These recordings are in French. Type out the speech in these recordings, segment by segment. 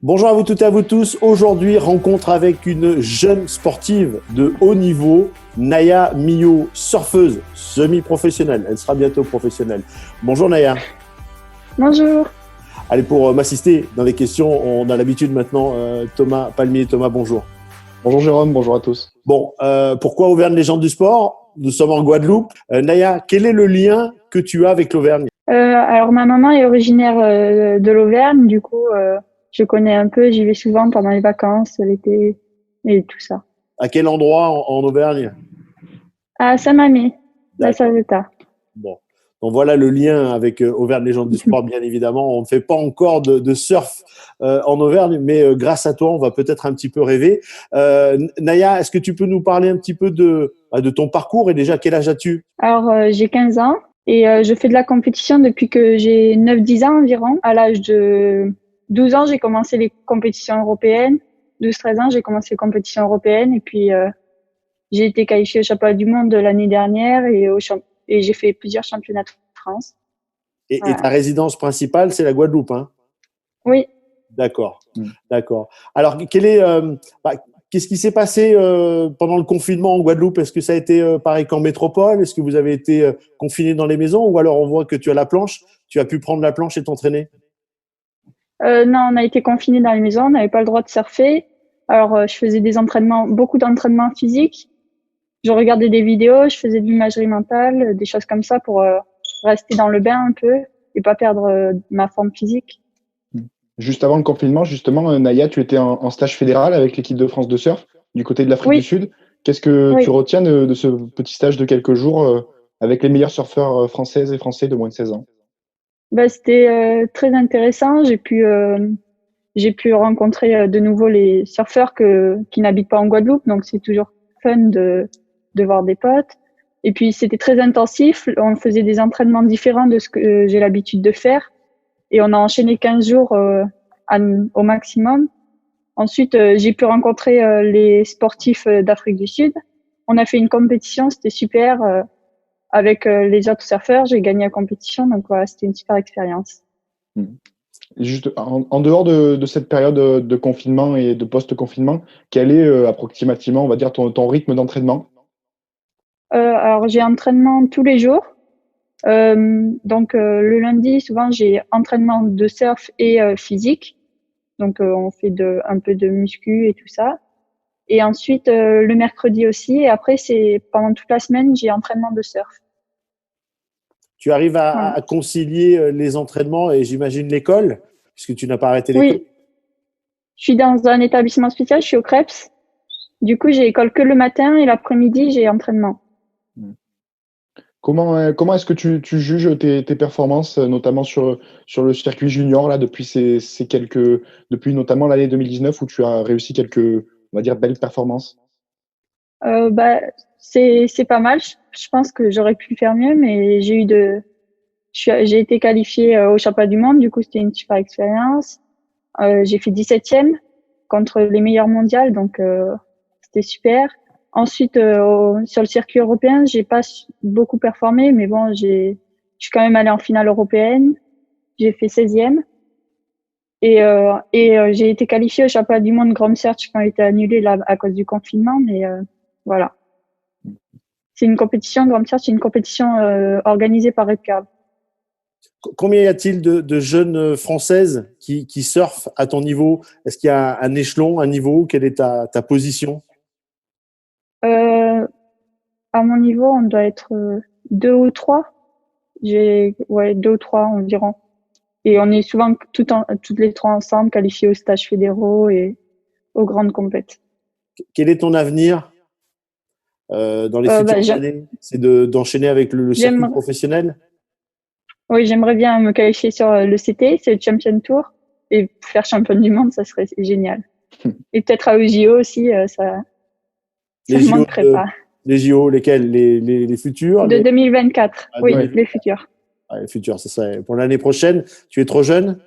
Bonjour à vous toutes et à vous tous. Aujourd'hui, rencontre avec une jeune sportive de haut niveau, Naya Millot, surfeuse semi-professionnelle. Elle sera bientôt professionnelle. Bonjour Naya. Bonjour. Allez, pour m'assister dans les questions, on a l'habitude maintenant, Thomas Palmier. Thomas, bonjour. Bonjour Jérôme, bonjour à tous. Bon, pourquoi Auvergne Légende du Sport? Nous sommes en Guadeloupe. Naya, quel est le lien que tu as avec l'Auvergne? Alors ma maman est originaire de l'Auvergne, du coup je connais un peu, j'y vais souvent pendant les vacances, l'été et tout ça. À quel endroit en Auvergne? À Saint-Mamé, la Salvetat. Bon. Donc voilà le lien avec Auvergne Légende du Sport, bien évidemment. On ne fait pas encore de surf en Auvergne, mais grâce à toi, on va peut-être un petit peu rêver. Naya, est-ce que tu peux nous parler un petit peu de ton parcours et déjà quel âge as-tu? Alors j'ai 15 ans et je fais de la compétition depuis que j'ai 9-10 ans environ. À l'âge de 12 ans, j'ai commencé les compétitions européennes. 12-13 ans, j'ai commencé les compétitions européennes et puis j'ai été qualifiée au championnat du monde de l'année dernière et j'ai fait plusieurs championnats de France. Et ta résidence principale, c'est la Guadeloupe, hein? Oui. D'accord, d'accord. Alors, qu'est-ce qui s'est passé pendant le confinement en Guadeloupe? Est-ce que ça a été pareil qu'en métropole? Est-ce que vous avez été confinés dans les maisons? Ou alors on voit que tu as la planche, tu as pu prendre la planche et t'entraîner? Non, on a été confinés dans les maisons, on n'avait pas le droit de surfer. Alors, je faisais des entraînements, beaucoup d'entraînements physiques. Je regardais des vidéos, je faisais de l'imagerie mentale, des choses comme ça pour rester dans le bain un peu et pas perdre ma forme physique. Juste avant le confinement, justement, Naya, tu étais en stage fédéral avec l'équipe de France de surf du côté de l'Afrique du Sud. Qu'est-ce que tu retiens de ce petit stage de quelques jours avec les meilleurs surfeurs françaises et français de moins de 16 ans? C'était très intéressant. J'ai pu rencontrer de nouveau les surfeurs qui n'habitent pas en Guadeloupe, donc c'est toujours fun de voir des potes. Et puis c'était très intensif. On faisait des entraînements différents de ce que j'ai l'habitude de faire. Et on a enchaîné 15 jours au maximum. Ensuite, j'ai pu rencontrer les sportifs d'Afrique du Sud. On a fait une compétition, c'était super. Avec les autres surfeurs, j'ai gagné la compétition. Donc voilà, c'était une super expérience. Juste en dehors de cette période de confinement et de post-confinement, quel est approximativement, on va dire, ton rythme d'entraînement? Alors, j'ai entraînement tous les jours. Donc le lundi, souvent j'ai entraînement de surf et physique. Donc on fait un peu de muscu et tout ça. Et ensuite le mercredi aussi. Et après c'est pendant toute la semaine j'ai entraînement de surf. Tu arrives à concilier les entraînements et j'imagine l'école, puisque tu n'as pas arrêté l'école? Oui. Je suis dans un établissement spécial, je suis au CREPS. Du coup j'ai école que le matin et l'après-midi j'ai entraînement. Comment est-ce que tu juges tes performances, notamment sur le circuit junior là depuis notamment l'année 2019 où tu as réussi quelques, on va dire, belles performances? C'est pas mal. Je pense que j'aurais pu faire mieux, mais j'ai été qualifiée au championnat du monde. Du coup, c'était une super expérience. J'ai fait 17e contre les meilleurs mondiales, donc c'était super. Ensuite, sur le circuit européen, j'ai pas beaucoup performé, mais bon, je suis quand même allée en finale européenne. J'ai fait 16e. Et j'ai été qualifiée au championnat du monde Grand Search qui ont été annulés là à cause du confinement, mais voilà. C'est une compétition, Grand Search, c'est une compétition organisée par Redcurve. Combien y a-t-il de jeunes Françaises qui surfent à ton niveau? Est-ce qu'il y a un échelon, un niveau? Quelle est ta position? À mon niveau, on doit être 2 ou 3. 2 ou 3 environ. Et on est souvent toutes les 3 ensemble qualifiées aux stages fédéraux et aux grandes compètes. Quel est ton avenir dans les futures années? C'est d'enchaîner avec le circuit professionnel? Oui, j'aimerais bien me qualifier sur le CT, c'est le Champion Tour, et faire championne du monde, ça serait génial. Et peut-être à JO aussi, ça ne manquerait pas. Les JO, lesquels? Les futurs? De 2024, les futurs. Les futurs, ça serait pour l'année prochaine. Tu es trop jeune?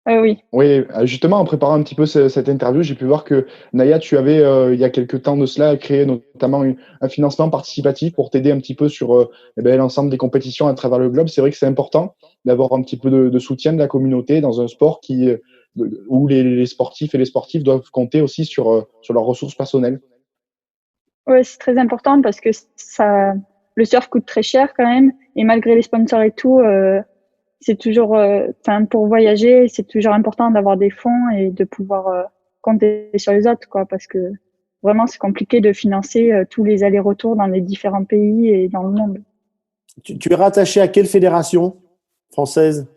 Oui. Oui, justement, en préparant un petit peu cette interview, j'ai pu voir que Naya, tu avais, il y a quelques temps de cela, créé notamment un financement participatif pour t'aider un petit peu sur l'ensemble des compétitions à travers le globe. C'est vrai que c'est important d'avoir un petit peu de soutien de la communauté dans un sport qui où les sportifs et les sportives doivent compter aussi sur leurs ressources personnelles? Ouais, c'est très important parce que le surf coûte très cher quand même, et malgré les sponsors et tout, c'est toujours, pour voyager, c'est toujours important d'avoir des fonds et de pouvoir compter sur les autres, quoi, parce que vraiment c'est compliqué de financer tous les allers-retours dans les différents pays et dans le monde. Tu es rattaché à quelle fédération française?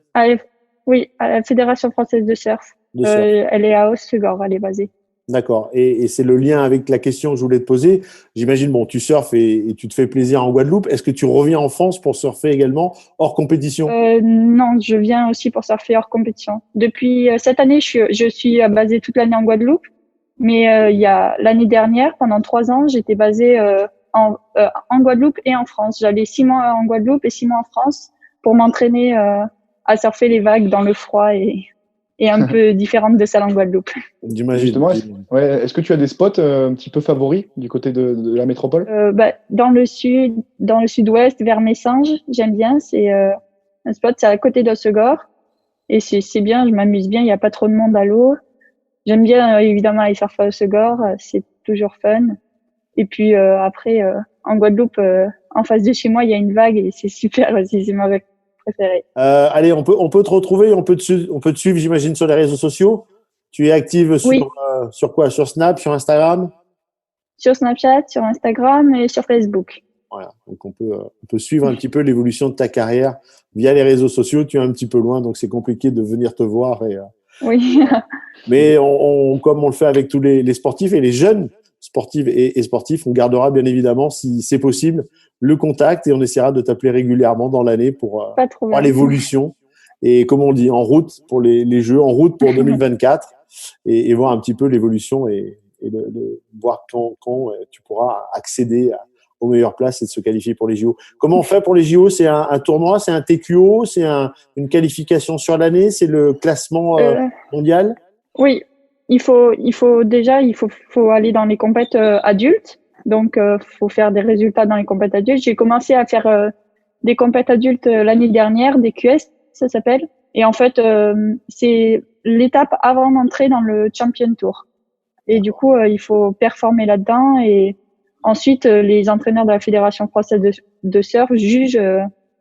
Oui, à la Fédération française de surf. De surf. Elle est à Hossegor, elle est basée. D'accord. Et c'est le lien avec la question que je voulais te poser. J'imagine, bon, tu surfes et tu te fais plaisir en Guadeloupe. Est-ce que tu reviens en France pour surfer également hors compétition? Non, je viens aussi pour surfer hors compétition. Depuis cette année, je suis basée toute l'année en Guadeloupe. Mais il y a l'année dernière, pendant 3 ans, j'étais basée en Guadeloupe et en France. J'allais 6 mois en Guadeloupe et 6 mois en France pour m'entraîner à surfer les vagues dans le froid et un peu différente de celle en Guadeloupe. J'imagine. Justement, est-ce que tu as des spots un petit peu favoris du côté de la métropole? Dans le sud-ouest, vers Messanges, j'aime bien. C'est un spot, c'est à côté d'Hossegor. Et c'est bien, je m'amuse bien, il n'y a pas trop de monde à l'eau. J'aime bien évidemment aller surfer à Hossegor, c'est toujours fun. Et puis après, en Guadeloupe, en face de chez moi, il y a une vague et c'est super aussi, c'est ma vague préférée. Allez, on peut te retrouver, on peut te suivre, j'imagine, sur les réseaux sociaux. Tu es active sur quoi? Sur Snap, sur Instagram? Sur Snapchat, sur Instagram et sur Facebook. Voilà, donc on peut suivre un petit peu l'évolution de ta carrière via les réseaux sociaux. Tu es un petit peu loin, donc c'est compliqué de venir te voir. Oui. Mais comme on le fait avec tous les sportifs et les jeunes sportives et sportifs, on gardera bien évidemment, si c'est possible, le contact et on essaiera de t'appeler régulièrement dans l'année pour l'évolution. Et comme on dit, en route pour les Jeux, en route pour 2024 et voir un petit peu l'évolution et voir quand tu pourras accéder aux meilleures places et de se qualifier pour les JO. Comment on fait pour les JO? C'est un tournoi, c'est un TQO, c'est une qualification sur l'année, c'est le classement mondial? Oui, il faut aller dans les compètes adultes. Donc, faut faire des résultats dans les compètes adultes. J'ai commencé à faire des compètes adultes l'année dernière, des QS, ça s'appelle. Et en fait, c'est l'étape avant d'entrer dans le Champion Tour. Et du coup, il faut performer là-dedans. Et ensuite, les entraîneurs de la Fédération française de surf jugent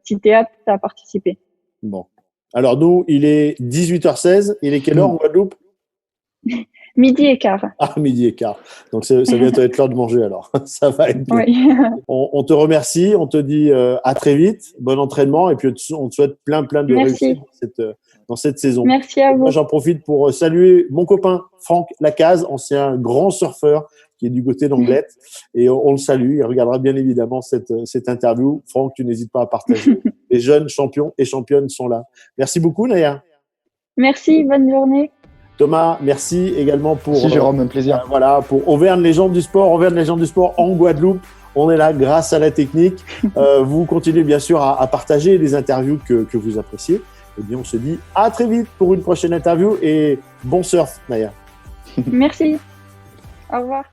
si tu es apte à participer. Bon. Alors, nous, il est 18h16. Il est quelle heure en Guadeloupe? 12h15. Ah, 12h15. Donc, ça vient être l'heure de manger alors. Ça va être bien. Oui. On te remercie. On te dit à très vite. Bon entraînement. Et puis, on te souhaite plein de réussite dans cette saison. Merci à vous. Moi, j'en profite pour saluer mon copain Franck Lacaze, ancien grand surfeur qui est du côté d'Anglette. Et on le salue. Il regardera bien évidemment cette interview. Franck, tu n'hésites pas à partager. Les jeunes champions et championnes sont là. Merci beaucoup, Naya. Merci. Bonne journée. Thomas, merci également pour. Merci Jérôme, un plaisir. Pour Auvergne Légende du Sport. Auvergne Légende du Sport en Guadeloupe. On est là grâce à la technique. Vous continuez bien sûr à partager les interviews que vous appréciez. Eh bien, on se dit à très vite pour une prochaine interview et bon surf, Naya. Merci. Au revoir.